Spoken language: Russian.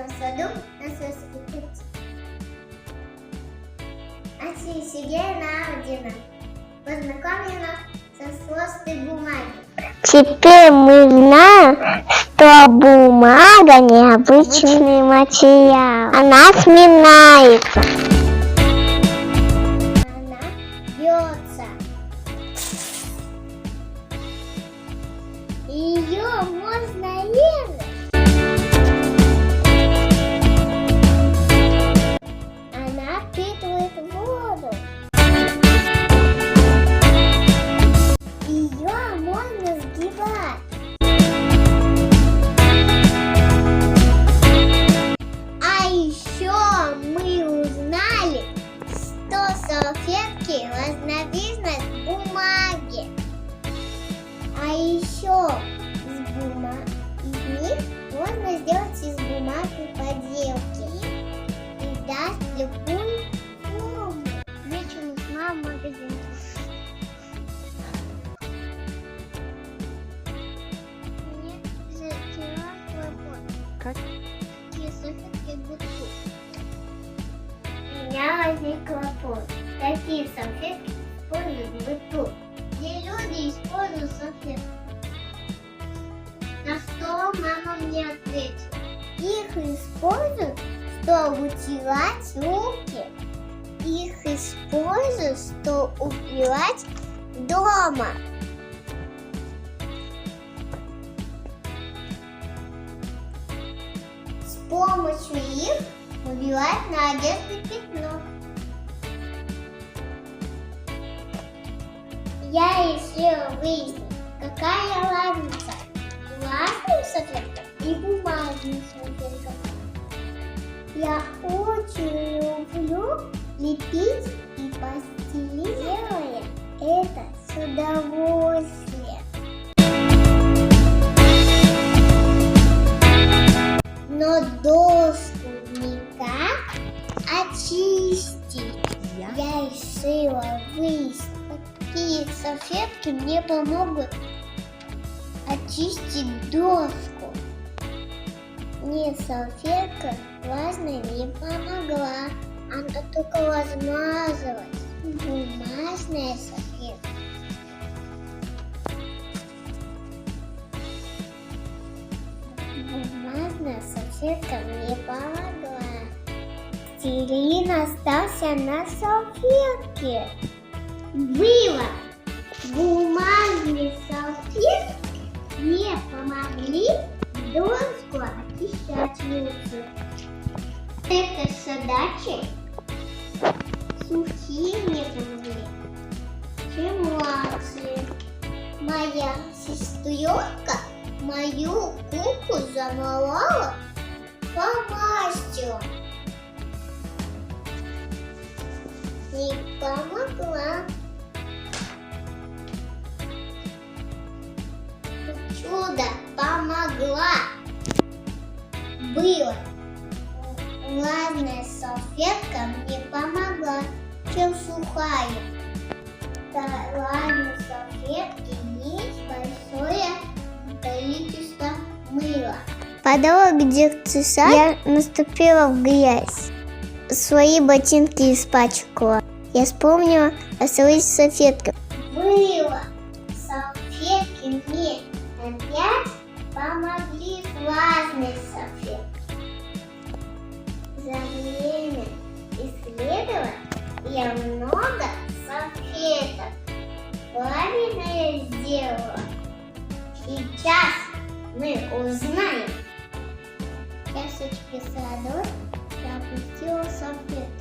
детском саду нас воспитывать. Ася Сергеевна Аудина познакомила со сложной бумагой. Теперь мы знаем, что бумага необычный материал. Она сминается. Она бьется. Ее можно резать. Она впитывает воду. Ее можно сгибать. А еще мы узнали, что салфетки – разновидность бумаги. А еще из них можно сделать из бумаги поделки и дать любую форму. Вечером с мамой в магазин. Мне затирал работу. Как? Такие салфетки будут. У меня возник вопрос. Какие салфетки используют в быту? Где люди используют салфетки? На что мама мне ответила? Их используют, чтобы утирать руки. Их используют, чтобы убирать дома. С помощью их убирать на одежде пятно. Я решила выяснить, какая разница влажным салфеткам и бумажным салфеткам. Я очень люблю лепить и постелить, делая это с удовольствием. Но доску никак очистить. Я решила выяснить, какие салфетки мне помогут очистить доску. Мне салфетка влажная не помогла, она только размазалась. Бумажная салфетка. Бумажная салфетка мне помогла. Стилин остался на салфетке. Было. Бумажные салфетки мне помогли доску очищать лучше. Это задачи сухие мне помогли. Чем младшие. Моя сестренка мою куклу замалала фломастером. Не помогла. Чудо помогла. Было. Влажная салфетка мне помогла, чем сухая. В влажной салфетке есть большое количество мыла. По дороге в детский сад я наступила в грязь. Свои ботинки испачкала. Я вспомнила о своей салфетке. Было. Салфетки мне опять помогли влажной салфетки. За время исследования я много салфеток правильно я сделала. Сейчас мы узнаем. Чашечки с водой я опустила салфетку.